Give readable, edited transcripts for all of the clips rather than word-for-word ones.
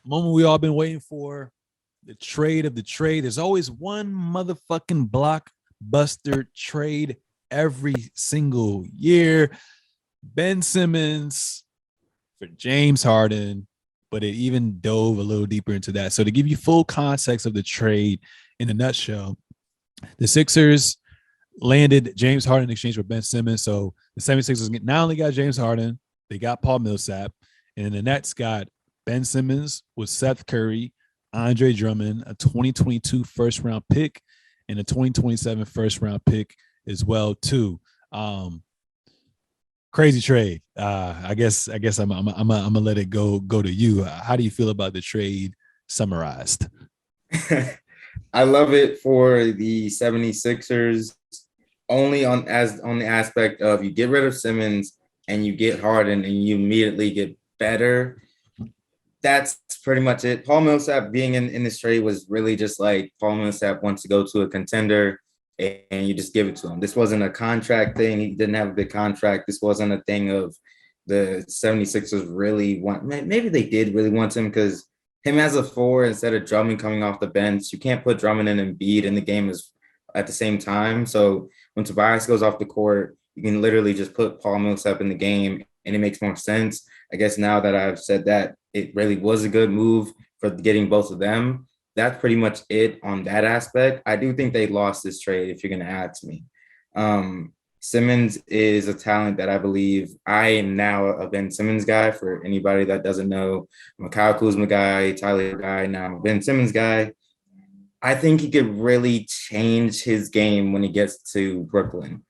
moment we all been waiting for, the trade of the trade. There's always one motherfucking blockbuster trade every single year. Ben Simmons for James Harden, but it even dove a little deeper into that. So to give you full context of the trade in a nutshell, the Sixers landed James Harden in exchange for Ben Simmons. So the 76ers not only got James Harden, they got Paul Millsap, and the Nets got Ben Simmons with Seth Curry, Andre Drummond, a 2022 first round pick, and a 2027 first round pick as well too. Crazy trade. I guess I'm gonna let it go to you. How do you feel about the trade summarized? I love it for the 76ers only on the aspect of you get rid of Simmons and you get Harden and you immediately get better. That's pretty much it. Paul Millsap being in this trade was really just like Paul Millsap wants to go to a contender and you just give it to him. This wasn't a contract thing. He didn't have a big contract. This wasn't a thing of the 76ers really want. Maybe they did really want him because him as a four instead of Drummond coming off the bench, you can't put Drummond and Embiid in the game as at the same time. So when Tobias goes off the court, you can literally just put Paul Millsap in the game and it makes more sense. I guess now that I've said that, it really was a good move for getting both of them. That's pretty much it on that aspect. I do think they lost this trade, if you're going to ask me. Simmons is a talent that I believe I am now a Ben Simmons guy. For anybody that doesn't know, I'm a Kyle Kuzma guy, Tyler guy, now I'm a Ben Simmons guy. I think he could really change his game when he gets to Brooklyn.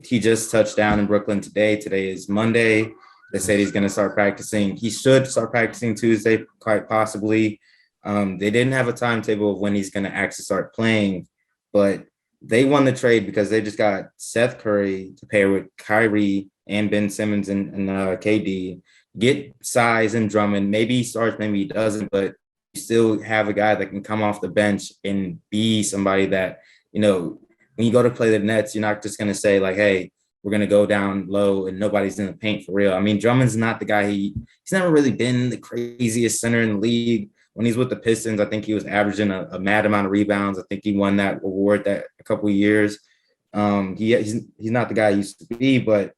He just touched down in Brooklyn today. Today is Monday. They said he's going to start practicing. He should start practicing Tuesday, quite possibly. They didn't have a timetable of when he's going to actually start playing, but they won the trade because they just got Seth Curry to pair with Kyrie and Ben Simmons and KD, get size and Drummond. Maybe he starts, maybe he doesn't, but you still have a guy that can come off the bench and be somebody that, when you go to play the Nets, you're not just going to say like, hey, we're going to go down low and nobody's in the paint for real. I mean, Drummond's not the guy. He's never really been the craziest center in the league. When he's with the Pistons, I think he was averaging a mad amount of rebounds. I think he won that award that a couple of years. He's not the guy he used to be, but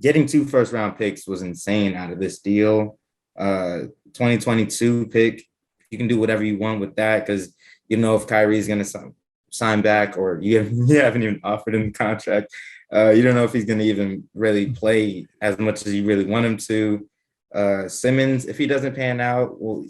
getting 2 first-round picks was insane out of this deal. 2022 pick, you can do whatever you want with that because you know if Kyrie's going to sign back or you haven't even offered him a contract. You don't know if he's going to even really play as much as you really want him to. Simmons, if he doesn't pan out, well,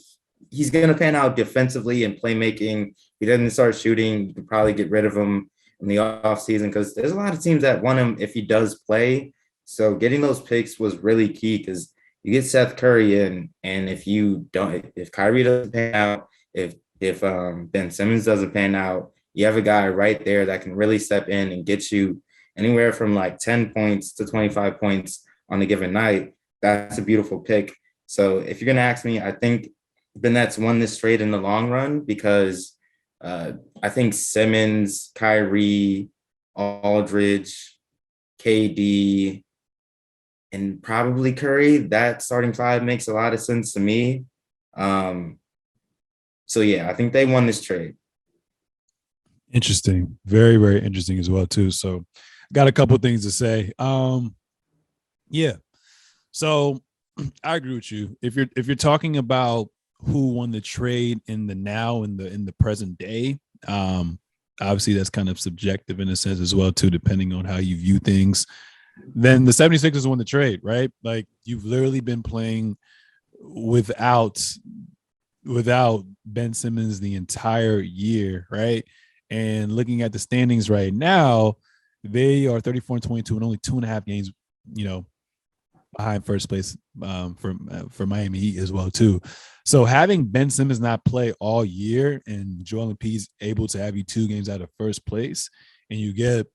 he's going to pan out defensively and playmaking. If he doesn't start shooting, you can probably get rid of him in the offseason because there's a lot of teams that want him if he does play. So getting those picks was really key because you get Seth Curry in, and if Kyrie doesn't pan out, if Ben Simmons doesn't pan out, you have a guy right there that can really step in and get you anywhere from like 10 points to 25 points on a given night. That's a beautiful pick. So if you're going to ask me, I think the Nets won this trade in the long run because I think Simmons, Kyrie, Aldridge, KD, and probably Curry, that starting five makes a lot of sense to me. So yeah, I think they won this trade. Interesting. Very, very interesting as well, too. So got a couple things to say. Yeah. So I agree with you. If you're talking about who won the trade in the now in the present day, obviously that's kind of subjective in a sense as well, too, depending on how you view things. Then the 76ers won the trade, right? Like you've literally been playing without Ben Simmons the entire year, right? And looking at the standings right now, they are 34-22 and only 2.5 games, behind first place for Miami Heat as well too. So having Ben Simmons not play all year and Joel Embiid's able to have you 2 games out of first place, and you get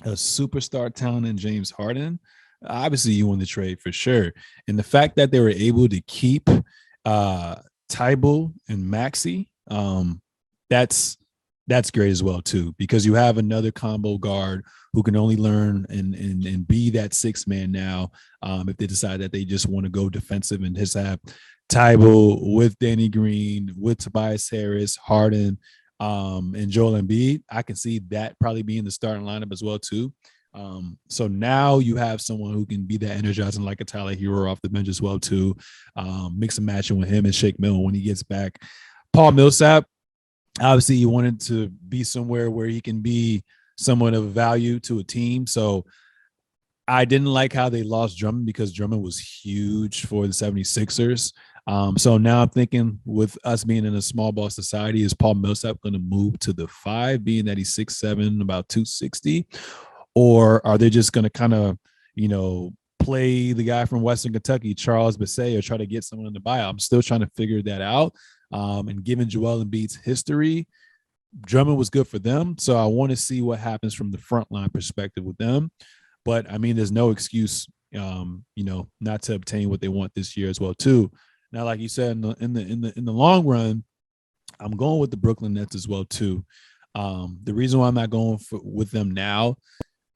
a superstar talent in James Harden, obviously you won the trade for sure. And the fact that they were able to keep Tybal and Maxey, that's great as well too, because you have another combo guard who can only learn and be that 6 man now. If they decide that they just want to go defensive and just have Tybal, with Danny Green, with Tobias Harris, Harden, and Joel Embiid. I can see that probably being the starting lineup as well too. So now you have someone who can be that energizing, like a Tyler Hero off the bench as well too. Mix and matching with him and Shake Milton when he gets back. Paul Millsap, obviously, you wanted to be somewhere where he can be someone of value to a team. So I didn't like how they lost Drummond because Drummond was huge for the 76ers. So now I'm thinking, with us being in a small ball society, is Paul Millsap going to move to the 5, being that he's 6'7", about 260? Or are they just going to kind of, play the guy from Western Kentucky, Charles Bassett, or try to get someone in the buyout? I'm still trying to figure that out. And given Joel Embiid's history, Drummond was good for them. So I want to see what happens from the front line perspective with them. But I mean, there's no excuse, not to obtain what they want this year as well too. Now, like you said, in the long run, I'm going with the Brooklyn Nets as well too. The reason why I'm not going with them now,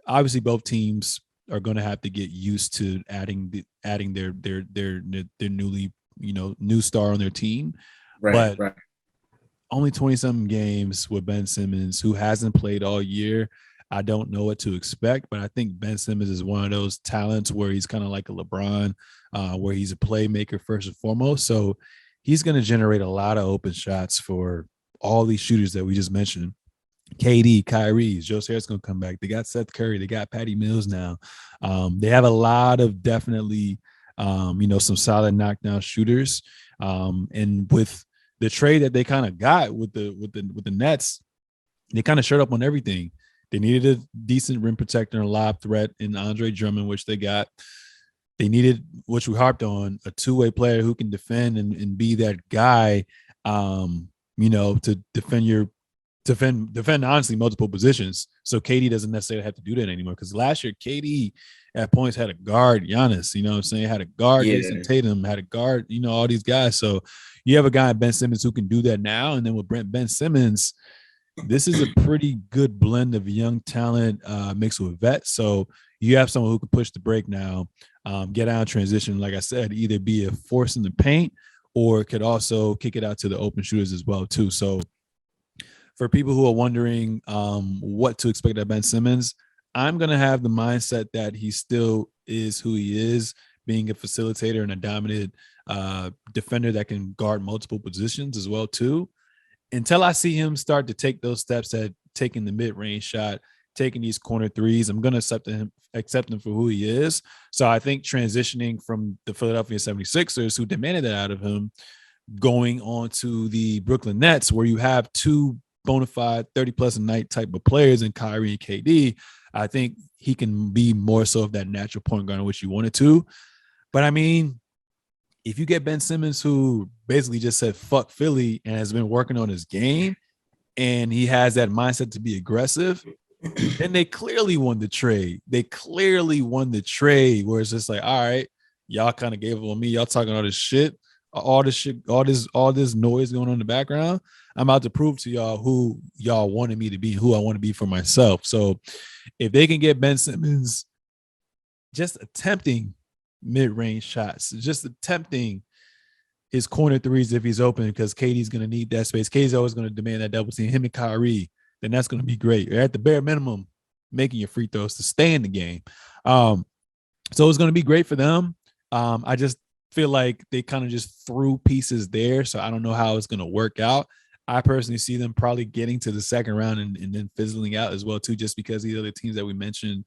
obviously, both teams are going to have to get used to adding their newly, new star on their team. Right, But right. only 20-something games with Ben Simmons, who hasn't played all year. I don't know what to expect, but I think Ben Simmons is one of those talents where he's kind of like a LeBron, where he's a playmaker first and foremost. So he's going to generate a lot of open shots for all these shooters that we just mentioned. KD, Kyrie, Joe Harris going to come back. They got Seth Curry. They got Patty Mills now. They have a lot of definitely, some solid knockdown shooters. And with the trade that they kind of got with the Nets, they kind of showed up on everything. They needed a decent rim protector and lob threat in Andre Drummond, which they got. They needed, which we harped on, a two-way player who can defend and be that guy, to defend honestly multiple positions. So KD doesn't necessarily have to do that anymore, because last year KD at points had a guard Giannis, you know what I'm saying, had a guard Jason Tatum, had a guard, all these guys. So you have a guy, Ben Simmons, who can do that now. And then with Ben Simmons, this is a pretty good blend of young talent mixed with vets. So you have someone who can push the break now, get out, transition, like I said, either be a force in the paint or could also kick it out to the open shooters as well too. So for people who are wondering what to expect of Ben Simmons, I'm going to have the mindset that he still is who he is, being a facilitator and a dominant defender that can guard multiple positions as well too. Until I see him start to take those steps at taking the mid-range shot, taking these corner threes, I'm going to accept him for who he is. So I think transitioning from the Philadelphia 76ers, who demanded that out of him, going on to the Brooklyn Nets, where you have two bona fide 30-plus a night type of players in Kyrie and KD, I think he can be more so of that natural point guard, which you wanted to. But I mean, if you get Ben Simmons, who basically just said fuck Philly and has been working on his game, and he has that mindset to be aggressive, then they clearly won the trade. They clearly won the trade, where it's just like, all right, y'all kind of gave up on me. Y'all talking all this shit, all this noise going on in the background. I'm about to prove to y'all who y'all wanted me to be, who I want to be for myself. So if they can get Ben Simmons just attempting mid-range shots, just attempting his corner threes if he's open, because KD's going to need that space. KD's always going to demand that double team, him and Kyrie, then that's going to be great. Or at the bare minimum, making your free throws to stay in the game. So it's going to be great for them. I just feel like they kind of just threw pieces there, so I don't know how it's going to work out. I personally see them probably getting to the second round and then fizzling out as well too, just because these other teams that we mentioned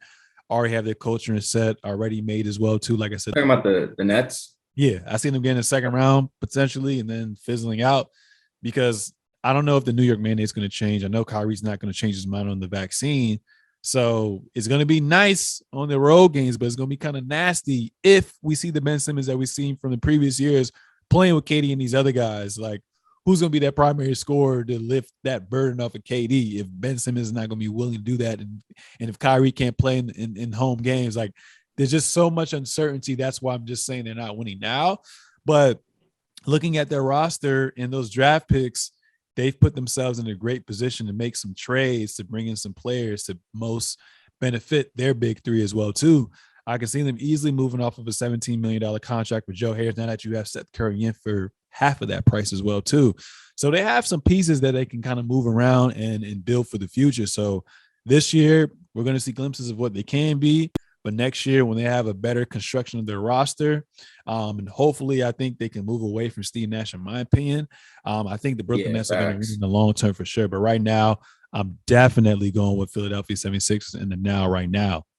already have their culture and set already made as well too. Like I said, talking about the Nets. Yeah, I see them getting a second round potentially and then fizzling out, because I don't know if the New York mandate is going to change. I know Kyrie's not going to change his mind on the vaccine. So it's going to be nice on the road games, but it's going to be kind of nasty if we see the Ben Simmons that we've seen from the previous years playing with KD and these other guys. Like, who's going to be that primary scorer to lift that burden off of KD if Ben Simmons is not going to be willing to do that? And if Kyrie can't play in home games, like, there's just so much uncertainty. That's why I'm just saying they're not winning now. But looking at their roster and those draft picks, they've put themselves in a great position to make some trades, to bring in some players to most benefit their big three as well too. I can see them easily moving off of a $17 million contract with Joe Harris. Now that you have Seth Curry in for half of that price as well, too. So they have some pieces that they can kind of move around and build for the future. So this year, we're going to see glimpses of what they can be. But next year, when they have a better construction of their roster, and hopefully, I think they can move away from Steve Nash, in my opinion. I think the Brooklyn Nets are going to win in the long term for sure. But right now, I'm definitely going with Philadelphia 76ers in the now, right now.